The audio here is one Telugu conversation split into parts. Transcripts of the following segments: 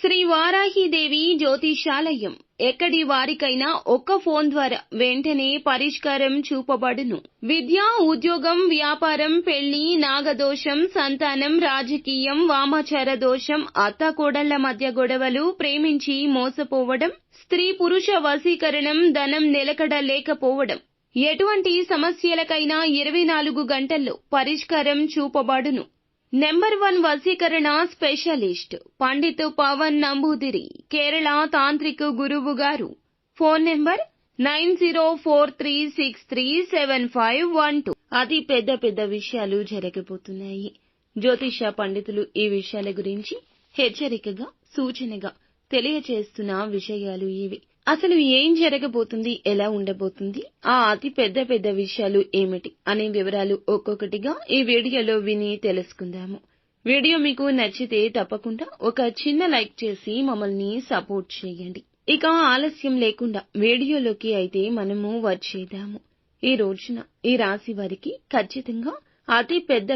శ్రీ వారాహిదేవి జ్యోతిషాలయం ఎక్కడి వారికైనా ఒక్క ఫోన్ ద్వారా వెంటనే పరిష్కారం చూపబడును. విద్య, ఉద్యోగం, వ్యాపారం, పెళ్లి, నాగదోషం, సంతానం, రాజకీయం, వామాచార దోషం, అత్తాకోడళ్ల మధ్య గొడవలు, ప్రేమించి మోసపోవడం, స్త్రీ పురుష వశీకరణం, ధనం నిలకడ లేకపోవడం, ఎటువంటి సమస్యలకైనా 24 గంటల్లో పరిష్కారం చూపబడును. నెంబర్ 1 వశీకరణ స్పెషలిస్ట్ పండిత్ పవన్ నంబూదిరి, కేరళ తాంత్రిక గురువు గారు. Phone number 9043637512. అతి పెద్ద విషయాలు జరగబోతున్నాయి. జ్యోతిష పండితులు ఈ విషయాల గురించి హెచ్చరికగా, సూచనగా తెలియచేస్తున్న విషయాలు ఇవి. అసలు ఏం జరగబోతుంది, ఎలా ఉండబోతుంది, ఆ అతి పెద్ద విషయాలు ఏమిటి అనే వివరాలు ఒక్కొక్కటిగా ఈ వీడియోలో విని తెలుసుకుందాము. వీడియో మీకు నచ్చితే తప్పకుండా ఒక చిన్న లైక్ చేసి మమ్మల్ని సపోర్ట్ చేయండి. ఇక ఆలస్యం లేకుండా వీడియోలోకి అయితే మనము వచ్చేద్దాము. ఈ రోజున ఈ రాశి వారికి ఖచ్చితంగా అతి పెద్ద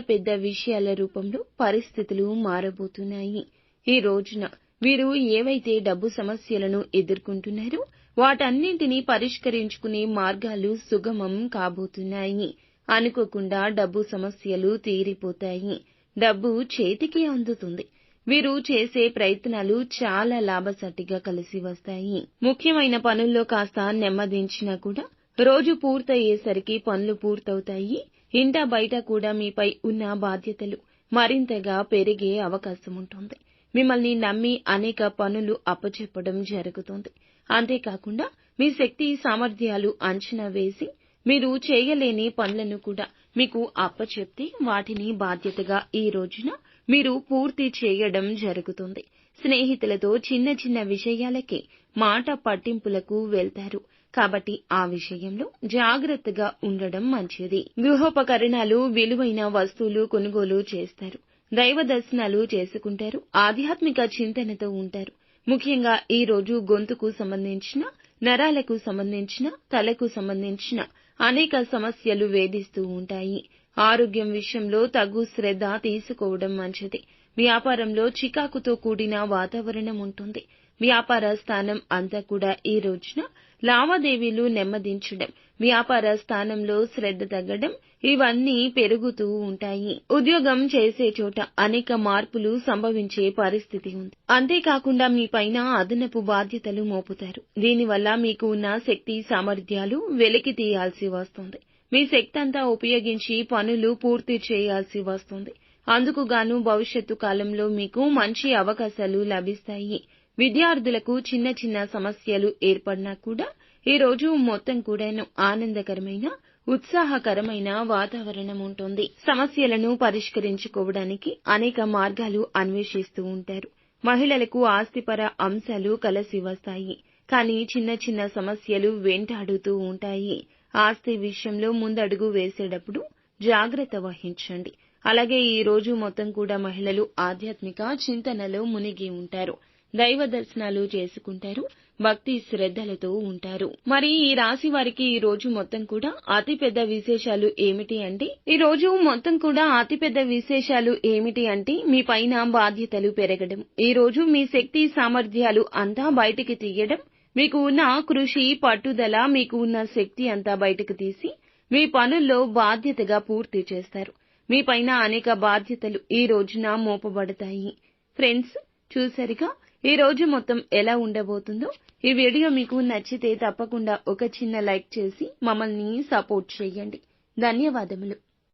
విషయాల రూపంలో పరిస్థితులు మారబోతున్నాయి. ఈ రోజున వీరు ఏవైతే డబ్బు సమస్యలను ఎదుర్కొంటున్నారో వాటన్నింటినీ పరిష్కరించుకునే మార్గాలు సుగమం కాబోతున్నాయి. అనుకోకుండా డబ్బు సమస్యలు తీరిపోతాయి. డబ్బు చేతికి అందుతుంది. వీరు చేసే ప్రయత్నాలు చాలా లాభసాటిగా కలిసి వస్తాయి. ముఖ్యమైన పనుల్లో కాస్త నెమ్మదించినా కూడా రోజు పూర్తయ్యేసరికి పనులు పూర్తవుతాయి. ఇంట బయట కూడా మీపై ఉన్న బాధ్యతలు మరింతగా పెరిగే అవకాశం ఉంటుంది. మిమ్మల్ని నమ్మి అనేక పనులు అప్పచెప్పడం జరుగుతుంది. అంతేకాకుండా మీ శక్తి సామర్థ్యాలు అంచనా వేసి మీరు చేయలేని పనులను కూడా మీకు అప్పచెప్తే వాటిని బాధ్యతగా ఈ రోజున మీరు పూర్తి చేయడం జరుగుతుంది. స్నేహితులతో చిన్న విషయాలకే మాట పట్టింపులకు వెళ్తారు. కాబట్టి ఆ విషయంలో జాగ్రత్తగా ఉండడం మంచిది. గృహోపకరణాలు, విలువైన వస్తువులు కొనుగోలు చేస్తారు. దైవ దర్శనాలు చేసుకుంటారు. ఆధ్యాత్మిక చింతనతో ఉంటారు. ముఖ్యంగా ఈ రోజు గొంతుకు సంబంధించిన, నరాలకు సంబంధించిన, తలకు సంబంధించిన అనేక సమస్యలు వేధిస్తూ ఉంటాయి. ఆరోగ్యం విషయంలో తగు శ్రద్ధ తీసుకోవడం మంచిది. వ్యాపారంలో చికాకుతో కూడిన వాతావరణం ఉంటుంది. వ్యాపార స్థానం అంతా కూడా ఈ రోజున లావాదేవీలు నెమ్మదించడం, వ్యాపార స్థానంలో శ్రద్ధ తగ్గడం ఇవన్నీ పెరుగుతూ ఉంటాయి. ఉద్యోగం చేసే చోట అనేక మార్పులు సంభవించే పరిస్థితి ఉంది. అంతేకాకుండా మీ పైన అదనపు బాధ్యతలు మోపుతారు. దీనివల్ల మీకు ఉన్న శక్తి సామర్థ్యాలు వెలికి తీయాల్సి వస్తుంది. మీ శక్తి అంతా ఉపయోగించి పనులు పూర్తి చేయాల్సి వస్తుంది. అందుకుగాను భవిష్యత్తు కాలంలో మీకు మంచి అవకాశాలు లభిస్తాయి. విద్యార్థులకు చిన్న సమస్యలు ఏర్పడినా కూడా ఈ రోజు మొత్తం కూడాను ఆనందకరమైన, ఉత్సాహకరమైన వాతావరణం ఉంటుంది. సమస్యలను పరిష్కరించుకోవడానికి అనేక మార్గాలు అన్వేషిస్తూ ఉంటారు. మహిళలకు ఆస్తిపర అంశాలు కలిసి వస్తాయి. కానీ చిన్న సమస్యలు వెంటాడుతూ ఉంటాయి. ఆస్తి విషయంలో ముందడుగు వేసేటప్పుడు జాగ్రత్త వహించండి. అలాగే ఈ రోజు మొత్తం కూడా మహిళలు ఆధ్యాత్మిక చింతనలో మునిగి ఉంటారు. దైవ దర్శనాలు చేసుకుంటారు. భక్తి శ్రద్ధలతో ఉంటారు. మరి ఈ రాశి వారికి ఈ రోజు మొత్తం కూడా అతిపెద్ద విశేషాలు ఏమిటి అంటే మీ పైన బాధ్యతలు పెరగడం, ఈ రోజు మీ శక్తి సామర్థ్యాలు అంతా బయటికి తీయడం, మీకు ఉన్న కృషి, పట్టుదల, మీకు ఉన్న శక్తి అంతా బయటకు తీసి మీ పనుల్లో బాధ్యతగా పూర్తి చేస్తారు. మీ పైన అనేక బాధ్యతలు ఈ రోజున మోపబడతాయి. ఫ్రెండ్స్, చూసారుగా ఈ రోజు మొత్తం ఎలా ఉండబోతుందో. ఈ వీడియో మీకు నచ్చితే తప్పకుండా ఒక చిన్న లైక్ చేసి మమ్మల్ని సపోర్ట్ చేయండి. ధన్యవాదములు.